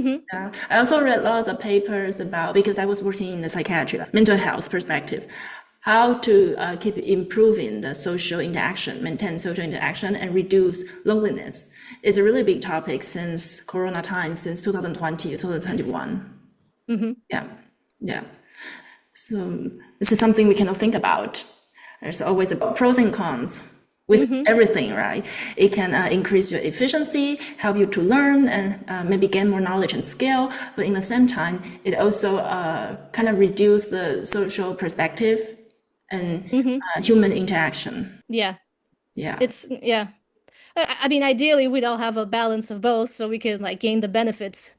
Yeah. I also read lots of papers about, because I was working in the psychiatry, like mental health perspective, how to keep improving the social interaction, maintain social interaction, and reduce loneliness. It's a really big topic since Corona time, since 2020, 2021. Yeah, yeah. So this is something we cannot think about. There's always about pros and cons with everything, right? It can increase your efficiency, help you to learn, and maybe gain more knowledge and skill. But in the same time, it also kind of reduce the social perspective and human interaction. Yeah, Yeah. it's yeah. I mean, ideally, we'd all have a balance of both, so we can like gain the benefits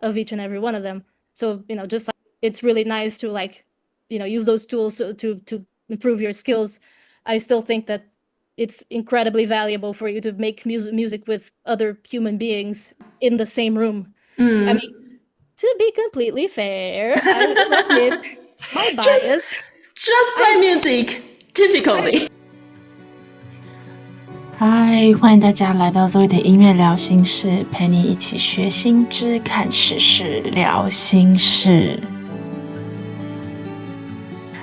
of each and every one of them. So, just like it's really nice to like, use those tools to improve your skills. I still think that it's incredibly valuable for you to make music with other human beings in the same room. I mean, to be completely fair, I will admit my Just bias. just I, play music, I typically. 嗨，欢迎大家来到 Zoe 的音乐疗心室，陪你一起学新知、看时事、聊心事。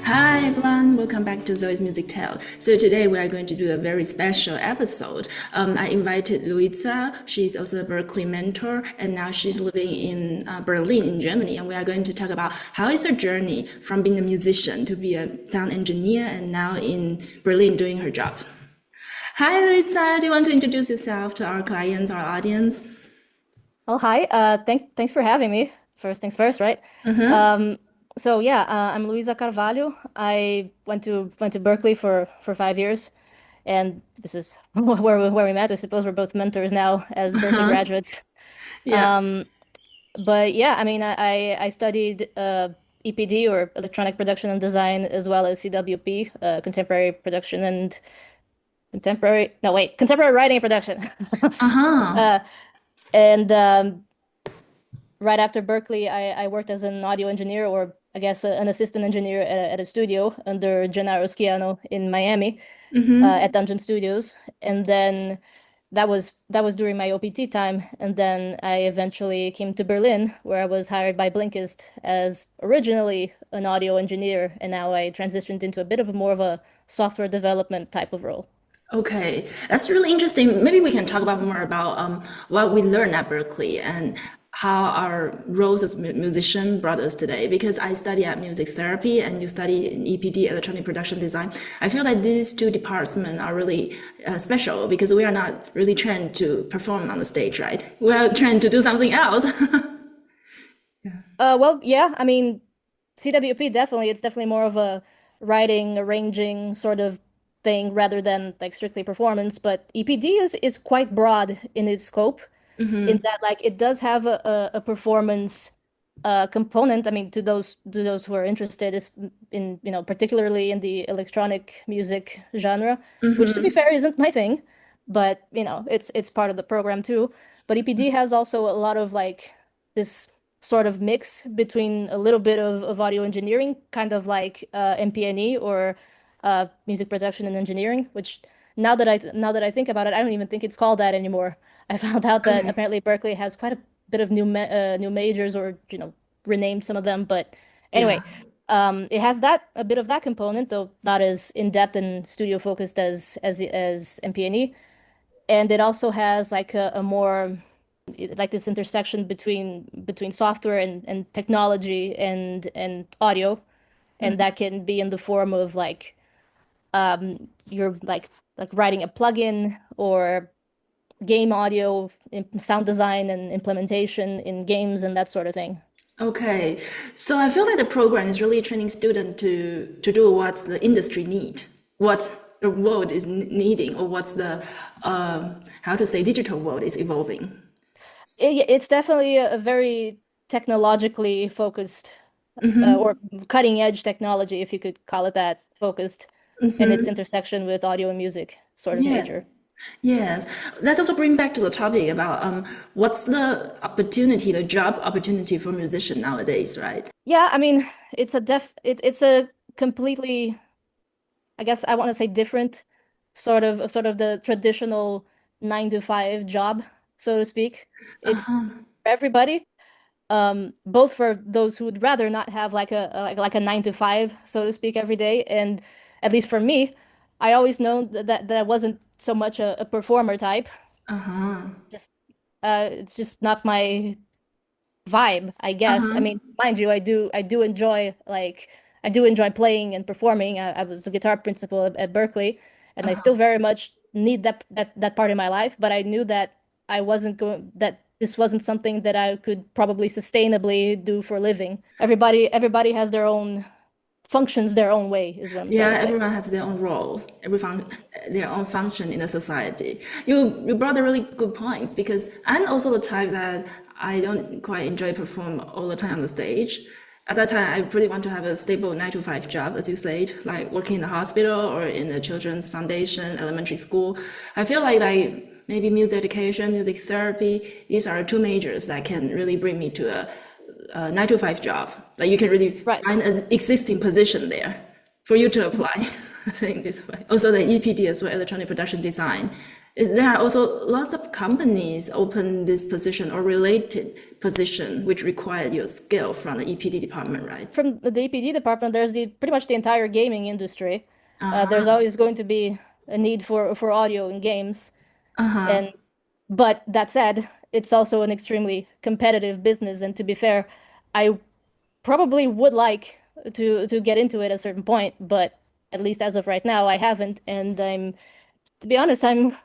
Hi everyone, welcome back to Zoe's MusicTech. So today we are going to do a very special episode. I invited Luiza. She's also a Berkeley mentor, and now she's living in Berlin in Germany. And we are going to talk about how is her journey from being a musician to be a sound engineer, and now in Berlin doing her job. Hi Luiza, do you want to introduce yourself to our clients, our audience? Oh, hi. Thanks for having me. First things first, right? Um, so yeah, I'm Luiza Carvalho. I went to Berkeley for 5 years, and this is where we met. I suppose we're both mentors now as Berkeley graduates. Yeah. Um, but yeah, I mean, I studied EPD or electronic production and design, as well as CWP, contemporary production and contemporary writing and production. Uh-huh. Uh, and right after Berkeley, I worked as an audio engineer, or I guess an assistant engineer at a studio under Gennaro Schiano in Miami, at Dungeon Studios. And then that was during my OPT time. And then I eventually came to Berlin, where I was hired by Blinkist as originally an audio engineer, and now I transitioned into a bit of more of a software development type of role. Okay, that's really interesting. Maybe we can talk about more about what we learned at Berkeley and how our roles as musician brought us today. Because I study at music therapy and you study in EPD, electronic production design. I feel like these two departments are really special because we are not really trained to perform on the stage, right? We are trained to do something else. Well, yeah, I mean, CWP definitely, it's definitely more of a writing, arranging sort of thing rather than like strictly performance. But EPD is quite broad in its scope, in that like it does have a performance component. I mean, to those who are interested is in, particularly in the electronic music genre, which to be fair isn't my thing, but it's part of the program too. But EPD has also a lot of like this sort of mix between a little bit of audio engineering, kind of like MPNE, or music production and engineering, which now that I think about it, I don't even think it's called that anymore. I found out that Okay. apparently Berkeley has quite a bit of new majors, or renamed some of them. But Yeah. anyway, it has that a bit of that component, though not as in depth and studio focused as MPNE. And it also has like a more like this intersection between software and technology and audio, and that can be in the form of like you're like writing a plugin, or game audio, sound design and implementation in games and that sort of thing. Okay, so I feel like the program is really training students to do what the industry need, what the world is needing, or what's the how to say digital world is evolving. It's definitely a very technologically focused, or cutting edge technology, if you could call it that, focused, and its intersection with audio and music sort of Yes, major. yes. Let's also bring back to the topic about what's the opportunity, the job opportunity for musician nowadays, right? Yeah, I mean, it's a completely, I guess I want to say, different sort of the traditional 9 to 5 job, so to speak. It's for everybody. both for those who would rather not have like a 9 to 5, so to speak, every day. And at least for me, I always known that I wasn't so much a performer type. Just it's just not my vibe, I guess. I mean, mind you, I do enjoy playing and performing. I was a guitar principal at Berkeley, and I still very much need that part in my life. But I knew that that this wasn't something that I could probably sustainably do for a living. Everybody has their own functions their own way, is what I'm trying Yeah, to say. everyone has their own roles, their own function in the society. You brought a really good point because I'm also the type that I don't quite enjoy perform all the time on the stage. At that time, I really want to have a stable 9 to 5 job, as you said, like working in the hospital or in the children's foundation, elementary school. I feel like maybe music education, music therapy, these are two majors that can really bring me to a 9 to 5 job. Like you can really Right. find an existing position there for you to apply, saying this way. Also the EPD as well, electronic production design. There are also lots of companies open this position or related position which require your skill from the EPD department, right? From the EPD department, there's pretty much the entire gaming industry. There's always going to be a need for audio in games. And but that said, it's also an extremely competitive business. And to be fair, I probably would like to get into it at a certain point, but at least as of right now, I haven't. And to be honest, I'm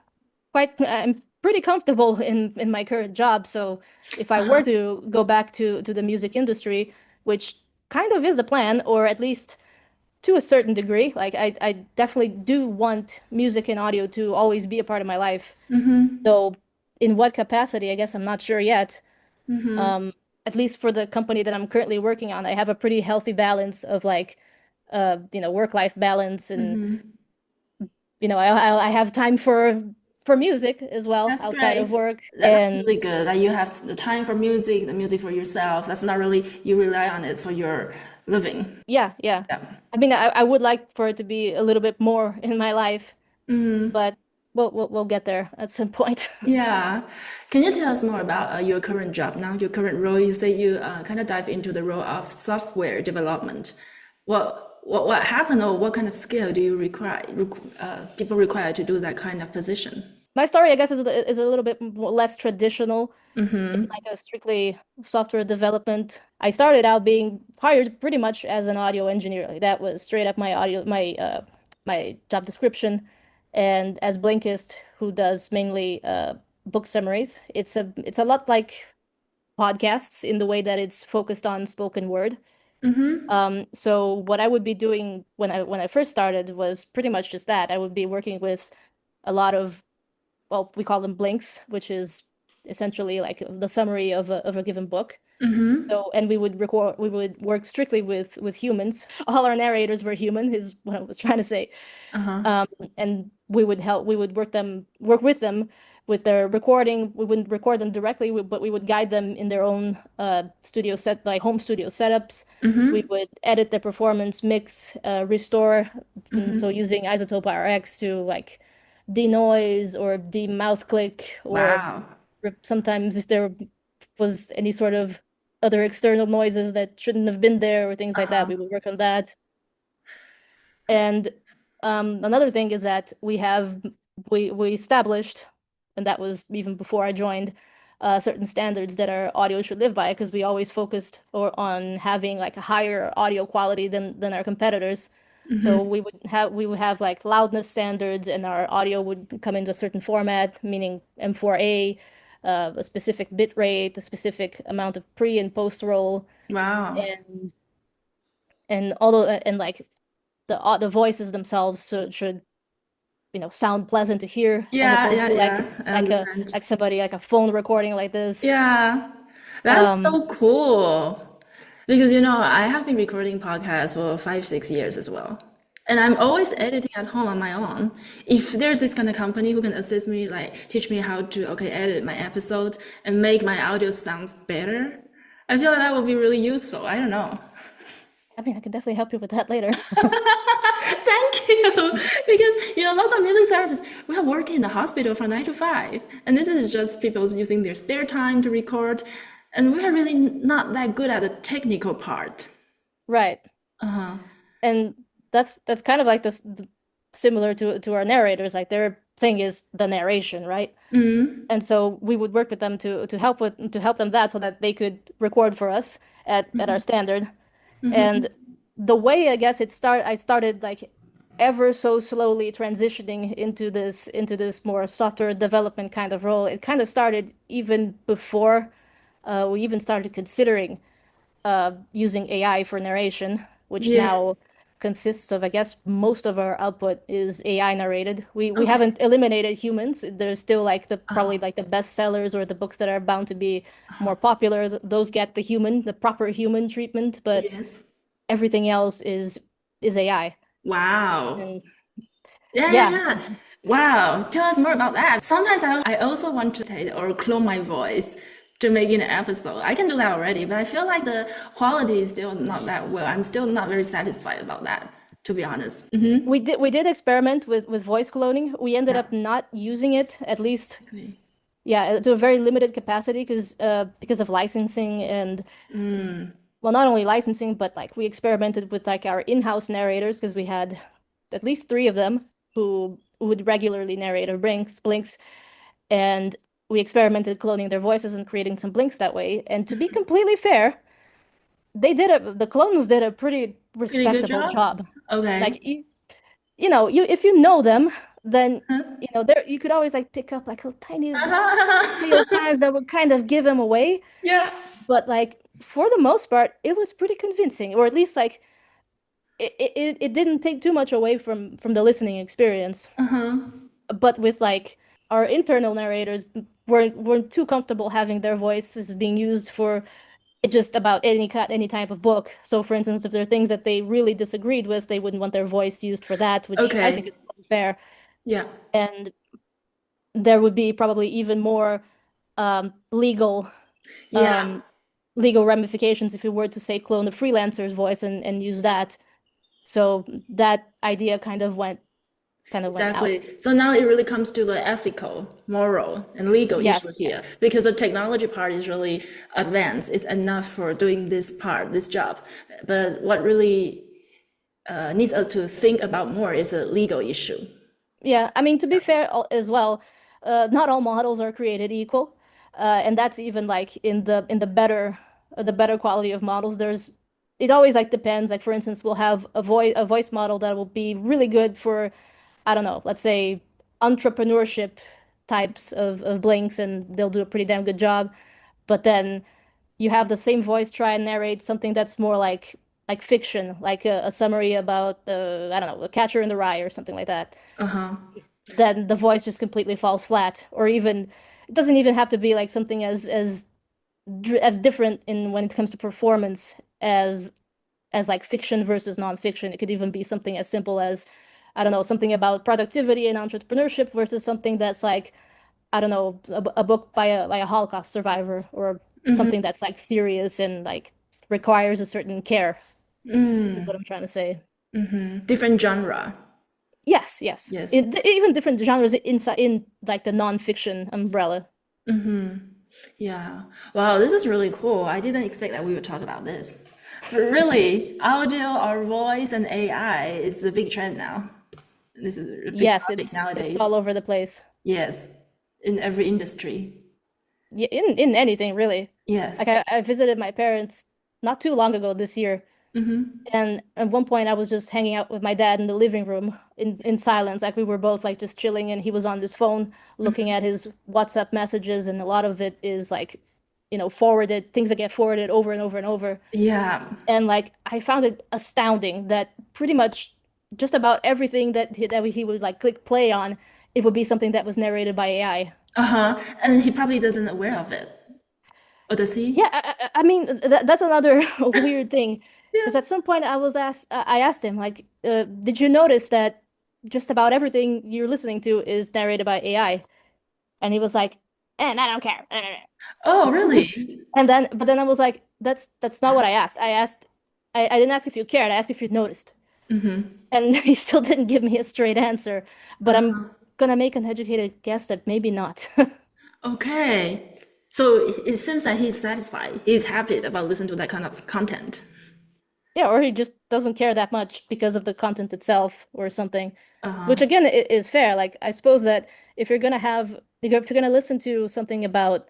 pretty comfortable in my current job. So if I were to go back to the music industry, which kind of is the plan, or at least to a certain degree, like I definitely do want music and audio to always be a part of my life. Though in what capacity, I guess I'm not sure yet. At least for the company that I'm currently working on, I have a pretty healthy balance of like work-life balance, and I have time for music as well That's outside of great. work. That's And really good. That you have the time for music, the music for yourself. That's not really, you rely on it for your living. yeah, yeah. Yeah. I mean, I would like for it to be a little bit more in my life, but we'll get there at some point. Yeah. Can you tell us more about your current job now, your current role? You say you kind of dive into the role of software development. What happened or what kind of skill do you people require to do that kind of position? My story, I guess, is a little bit less traditional in like a strictly software development. I started out being hired pretty much as an audio engineer. Like that was straight up my job description. And as Blinkist, who does mainly book summaries, it's a lot like podcasts in the way that it's focused on spoken word. So what I would be doing when I first started was pretty much just that. I would be working with a lot of, well, we call them blinks, which is essentially like the summary of a given book. So, and we would work strictly with humans. All our narrators were human, is what I was trying to say. And we would work with them with their recording. We wouldn't record them directly, but we would guide them in their own home studio setups. We would edit their performance, mix, restore. So using Isotope RX to like denoise or de-mouth click, or Wow. sometimes if there was any sort of other external noises that shouldn't have been there or things like that, we would work on that. And another thing is that we established, and that was even before I joined, certain standards that our audio should live by, because we always focused on having like a higher audio quality than our competitors. So we would have like loudness standards, and our audio would come into a certain format, meaning M4A, a specific bit rate, a specific amount of pre and post roll, Wow. and although and like the voices themselves should sound pleasant to hear, as Yeah, opposed yeah, to yeah. I understand. like somebody like a phone recording like this. Yeah, that's so cool. Because, I have been recording podcasts for 5, 6 years as well. And I'm always editing at home on my own. If there's this kind of company who can assist me, like teach me how to, okay, edit my episode and make my audio sounds better, I feel like that would be really useful. I don't know. I mean, I could definitely help you with that later. Thank you. Because, lots of music therapists, we have worked in the hospital from 9 to 5. And this is just people using their spare time to record. And we're really not that good at the technical part. Right. Uh-huh. And that's kind of like this similar to our narrators. Like their thing is the narration, right? Mm-hmm. And so we would work with them to help them that so that they could record for us at our standard. Mm-hmm. And the way I guess I started like ever so slowly transitioning into this more software development kind of role. It kind of started even before we even started considering using AI for narration, which Yes. now consists of, I guess, most of our output is AI narrated. We Okay. haven't eliminated humans. There's still like the probably Oh, like the bestsellers or the books that are bound to be more popular. Those get the proper human treatment, but yes. everything else is AI. Wow. And Yeah, yeah, yeah, yeah. Wow. Tell us more about that. Sometimes I also want to take or clone my voice to make an episode. I can do that already, but I feel like the quality is still not that well. I'm still not very satisfied about that, to be honest. Mm-hmm. we did experiment with voice cloning. We ended Yeah. up not using it, at least, Exactly. yeah, to a very limited capacity because of licensing and Mm. well, not only licensing, but like we experimented with like our in-house narrators because we had at least three of them who would regularly narrate our blinks, and we experimented cloning their voices and creating some blinks that way. And to be completely fair, the clones did a pretty Pretty good respectable job. job. Okay. Like you know, you if you know them, then Huh? you know there you could always like pick up like a tiny little sounds that would kind of give them away. Yeah. But like for the most part, it was pretty convincing, or at least like it didn't take too much away from the listening experience. Uh-huh. But with like our internal narrators weren't too comfortable having their voices being used for just about any type of book. So for instance, if there are things that they really disagreed with, they wouldn't want their voice used for that, which I think Okay. is unfair. Yeah. And there would be probably even more um, legal Yeah. um, legal ramifications if we were to say clone the freelancer's voice and use that. So that idea kind of went out. Exactly. So now it really comes to the ethical, moral, and legal issue Yes, here yes. because the technology part is really advanced. It's enough for doing this part, this job. But what really needs us to think about more is a legal issue. Yeah, I mean, to be fair as well, not all models are created equal, and that's even like in the better quality of models. It always like depends. Like for instance, we'll have a voice model that will be really good for, I don't know, let's say entrepreneurship types of blinks, and they'll do a pretty damn good job. But then you have the same voice try and narrate something that's more like fiction, like a summary about I don't know, a Catcher in the Rye or something like that, Uh-huh. then the voice just completely falls flat. Or even it doesn't even have to be like something as different in when it comes to performance as like fiction versus nonfiction. It could even be something as simple as, I don't know, something about productivity and entrepreneurship versus something that's like, I don't know, a book by a Holocaust survivor, or something that's like serious and like requires a certain care, is what I'm trying to say. Different genre. Yes, yes. Yes. Even different genres inside in like the nonfiction umbrella. Yeah. Wow, this is really cool. I didn't expect that we would talk about this. But really, audio or voice and AI is a big trend now. This is a big Yes, topic it's nowadays. all over the place. Yes, in every industry. Yeah, in anything really. Like Yes. I visited my parents not too long ago this year, and at one point I was just hanging out with my dad in the living room in silence. Like we were both like just chilling, and he was on his phone looking at his WhatsApp messages, and a lot of it is like, forwarded things that get forwarded over and over and over. Yeah. And like I found it astounding that pretty much just about everything that he would like click play on, it would be something that was narrated by AI. Uh-huh. And he probably doesn't aware of it. Or does he? Yeah, I mean that's another weird thing, Yeah. because at some point I asked him like, did you notice that just about everything you're listening to is narrated by AI? And he was like, and I don't care. Oh, really? But then I was like, that's not what I asked. I didn't ask if you cared. I asked if you noticed. And he still didn't give me a straight answer. But I'm gonna make an educated guess that maybe not. Okay. So it seems that he's satisfied. He's happy about listening to that kind of content. Yeah, or he just doesn't care that much because of the content itself or something. Uh-huh. Which again is fair. Like I suppose that if you're gonna listen to something about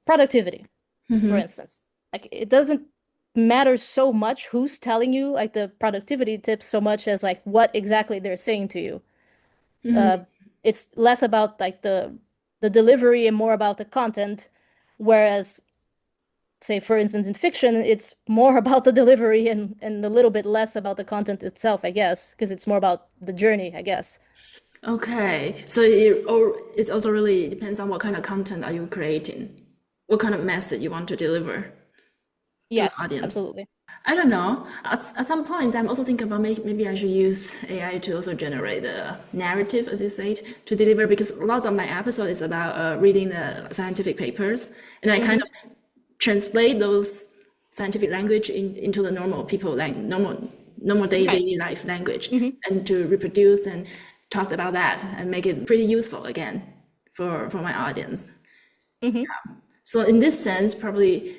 productivity, for instance, like it doesn't matter so much who's telling you like the productivity tips so much as like what exactly they're saying to you. It's less about like the delivery and more about the content, whereas say for instance in fiction it's more about the delivery and a little bit less about the content itself, I guess, because it's more about the journey, I guess. Okay, so it also really depends on what kind of content are you creating, what kind of message you want to deliver to the Yes, audience. absolutely. I don't know. At some point, I'm also thinking about maybe I should use AI to also generate a narrative, as you said, to deliver, because lots of my episode is about reading the scientific papers, and I kind of translate those scientific language into the normal people, like normal daily life language, and to reproduce and talk about that and make it pretty useful again for my audience. So in this sense, probably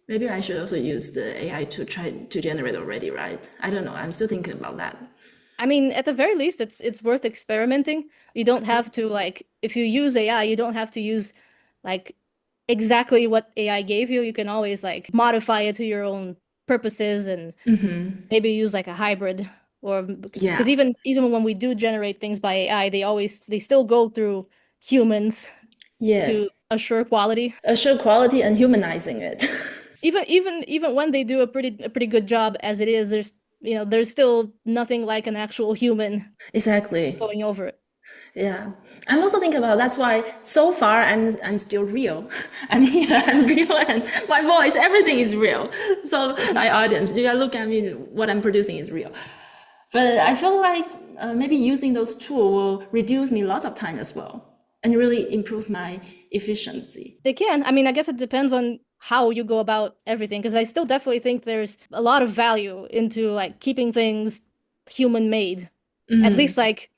maybe I should also use the AI to try to generate already, right? I don't know. I'm still thinking about that. I mean, at the very least, it's worth experimenting. You don't have to like if you use AI, you don't have to use like exactly what AI gave you. You can always like modify it to your own purposes and maybe use like a hybrid or Yeah. because even when we do generate things by AI, they still go through humans Yes. to assure quality. Assure quality and humanizing it. Even when they do a pretty good job as it is, there's still nothing like an actual human Exactly. going over it. Yeah. I'm also thinking about that's why so far I'm still real. I'm here, I'm real, and my voice, everything is real. So my audience, you gotta look at me, what I'm producing is real. But I feel like maybe using those tools will reduce me lots of time as well and really improve my efficiency. They can. I mean, I guess it depends on how you go about everything, because I still definitely think there's a lot of value into like keeping things human made. At least like,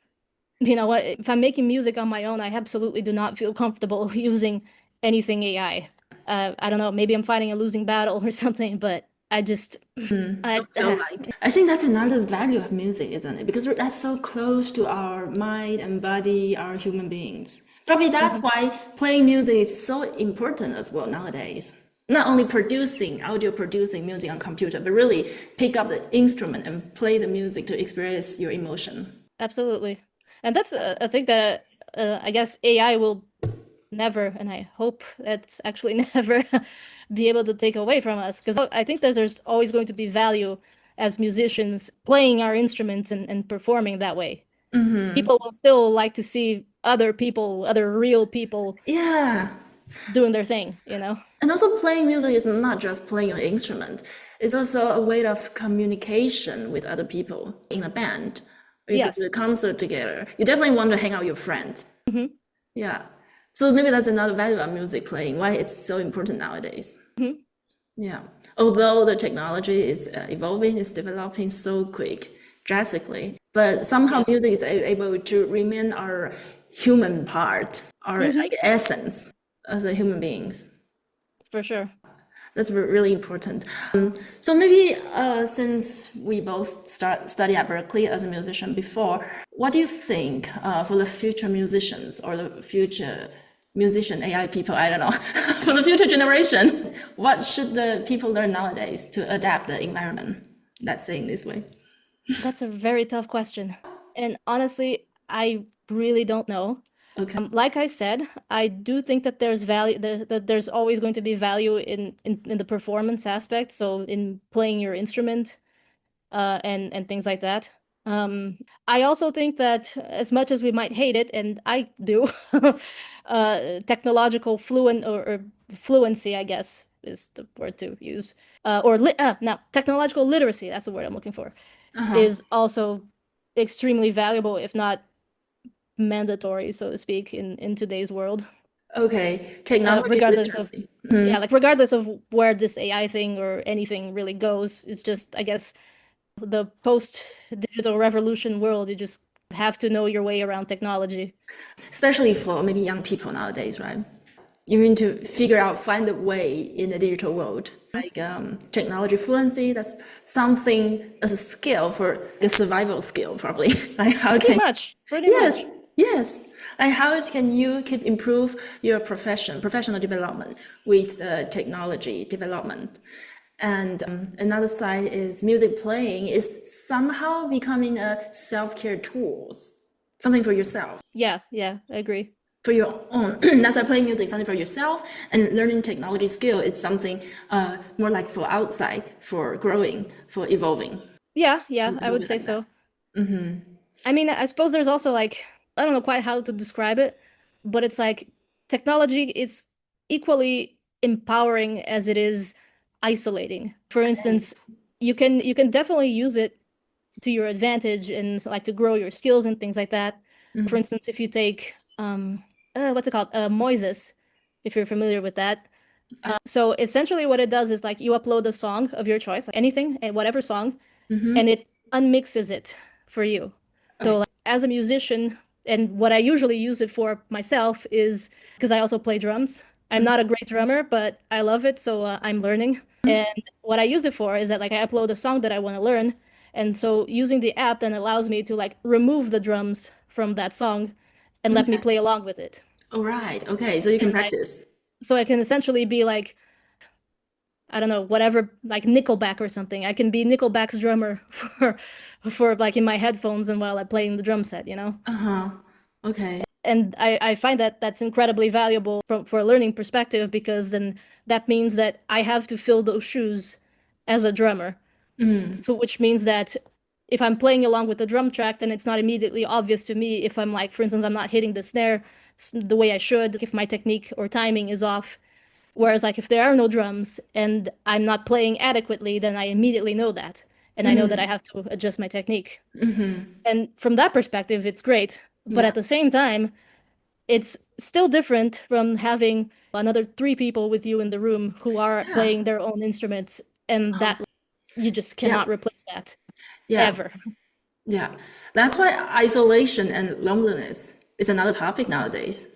you know what, if I'm making music on my own, I absolutely do not feel comfortable using anything AI. I don't know, maybe I'm fighting a losing battle or something, but I just I think that's another value of music, isn't it? Because that's so close to our mind and body, our human beings. Probably that's why playing music is so important as well nowadays. Not only audio producing music on computer, but really pick up the instrument and play the music to express your emotion. absolutely. And that's a thing that I guess AI will never, and I hope that's actually never be able to take away from us. Because I think that there's always going to be value as musicians playing our instruments and performing that way. People will still like to see other real people Yeah. doing their thing, you know? And also playing music is not just playing your instrument. It's also a way of communication with other people in a band. Or you go Yes. to a concert together. You definitely want to hang out with your friends. Yeah. So maybe that's another value of music playing, why it's so important nowadays. Yeah. Although the technology is evolving, it's developing so quick, drastically, but somehow music is able to remain our human part, our like essence as a human beings. For sure. That's really important. So maybe since we both study at Berkeley as a musician before, what do you think for the future musicians or the future musician AI people, I don't know, for the future generation, what should the people learn nowadays to adapt the environment? Let's say in this way. That's a very tough question. And honestly, I really don't know. Okay. Like I said, I do think that there's value that there's always going to be value in the performance aspect, so in playing your instrument and things like that. I also think that as much as we might hate it, and I do, technological or fluency, I guess, is the word to use, now technological literacy, that's the word I'm looking for, is also extremely valuable, if not mandatory, so to speak, in today's world. Okay, technology Regardless literacy. of yeah, like regardless of where this AI thing or anything really goes, it's just, I guess, the post-digital revolution world, you just have to know your way around technology. Especially for maybe young people nowadays, right? You need to find a way in the digital world. Like technology fluency, that's something as a skill for a survival skill, probably. Like how Pretty can much. yes. Like how can you improve your professional development with technology development? And another side is music playing is somehow becoming a self-care tools, something for yourself. Yeah, I agree. For your own. That's why playing music is something for yourself, and learning technology skill is something more like for outside, for growing, for evolving. Yeah, I would say so. I mean, I suppose there's also like, I don't know quite how to describe it, but it's like technology is equally empowering as it is isolating. For instance, you can definitely use it to your advantage and like to grow your skills and things like that. For instance, if you take what's it called? Moises, if you're familiar with that. So essentially what it does is like you upload a song of your choice, anything and whatever song, and it unmixes it for you. So like, as a musician, and what I usually use it for myself is because I also play drums. I'm not a great drummer, but I love it, so I'm learning. And what I use it for is that like I upload a song that I want to learn, and so using the app then allows me to like remove the drums from that song and let me play along with it. All right. Okay. So you can practice. So I can essentially be like, I don't know, whatever, like Nickelback or something. I can be Nickelback's drummer for like in my headphones and while I'm playing the drum set, you know? Okay. And I find that that's incredibly valuable for a learning perspective, because then that means that I have to fill those shoes as a drummer. So which means that if I'm playing along with the drum track, then it's not immediately obvious to me if I'm like, for instance, I'm not hitting the snare the way I should, if my technique or timing is off. Whereas like if there are no drums and I'm not playing adequately, then I immediately know that. And I know that I have to adjust my technique. And from that perspective, it's great. But at the same time, it's still different from having another 3 people with you in the room who are playing their own instruments, and that you just cannot replace that ever. Yeah. That's why isolation and loneliness is another topic nowadays.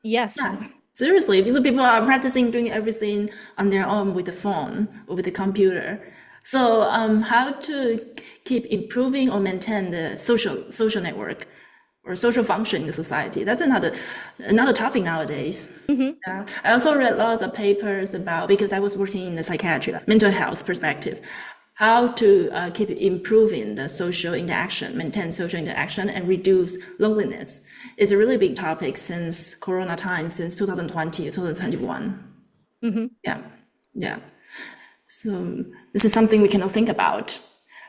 Yes. Yeah. Seriously, because people are practicing doing everything on their own with the phone or with the computer. So how to keep improving or maintain the social network or social function in the society? That's another topic nowadays. Yeah. I also read lots of papers about, because I was working in the psychiatry, mental health perspective, how to keep improving the social interaction, maintain social interaction, and reduce loneliness. It's a really big topic since Corona time, since 2020, 2021. Yeah. So this is something we cannot think about.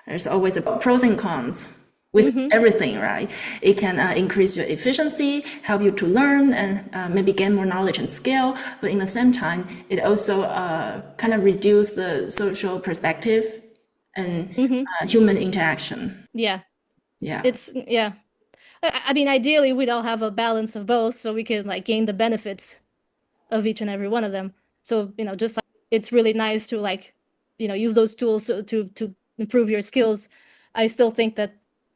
There's always a pros and cons with everything, right? It can increase your efficiency, help you to learn, and maybe gain more knowledge and skill. But in the same time, it also kind of reduce the social perspective and human interaction. Yeah. Yeah. I mean, ideally, we'd all have a balance of both, so we can like gain the benefits of each and every one of them. So, you know, just like, it's really nice to like, you know, use those tools to improve your skills. I still think that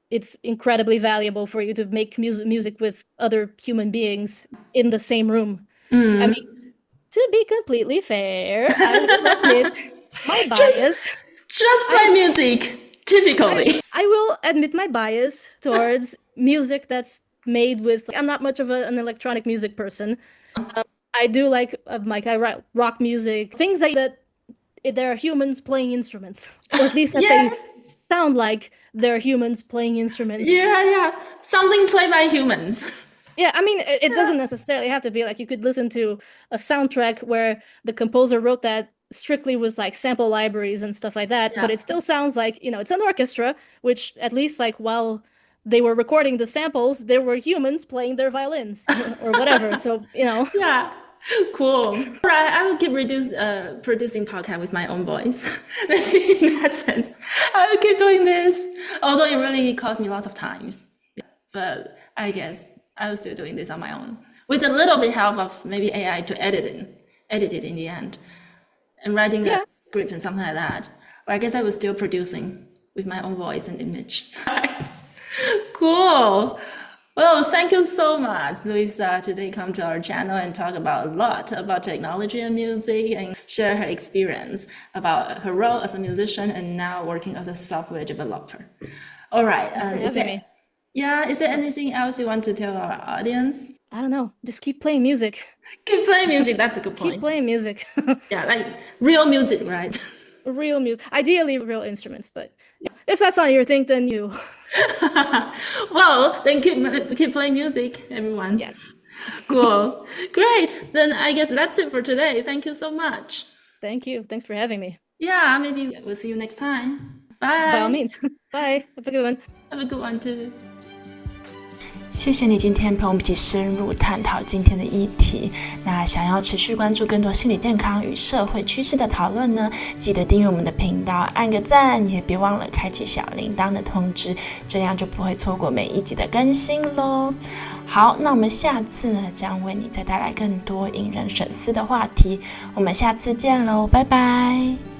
it's incredibly valuable for you to make music with other human beings in the same room. I mean, to be completely fair, I will admit my bias. Just play music, typically. I will admit my bias towards music that's made with. I'm not much of an electronic music person. I do like I write rock music, things that there are humans playing instruments, or at least that they sound like they're humans playing instruments. Yeah. Something played by humans. Yeah, I mean, it doesn't necessarily have to be like you could listen to a soundtrack where the composer wrote that strictly with like sample libraries and stuff like that, but it still sounds like, you know, it's an orchestra, which at least like while they were recording the samples, there were humans playing their violins or whatever. So, you know. Yeah. Cool. Right. I will keep producing podcast with my own voice. Maybe in that sense, I will keep doing this. Although it really cost me lots of times. Yeah. But I guess I was still doing this on my own with a little bit help of maybe AI to edit it in the end, and writing a script and something like that. But I guess I was still producing with my own voice and image. Cool. Well, thank you so much, Luiza, today come to our channel and talk about a lot about technology and music and share her experience about her role as a musician and now working as a software developer. All right. Is there anything else you want to tell our audience? I don't know. Just keep playing music. Keep playing music. That's a good point. Keep playing music. Yeah, like real music, right? Real music. Ideally, real instruments, but if that's not your thing, then you. Well, then keep playing music, everyone. Yes. Cool. Great. Then I guess that's it for today. Thank you so much. Thank you. Thanks for having me. Yeah, maybe we'll see you next time. Bye. By all means. Bye. Have a good one. Have a good one too. 谢谢你今天陪我们一起深入探讨今天的议题。那想要持续关注更多心理健康与社会趋势的讨论呢，记得订阅我们的频道，按个赞，也别忘了开启小铃铛的通知，这样就不会错过每一集的更新咯。好，那我们下次呢将为你再带来更多引人深思的话题，我们下次见咯，拜拜。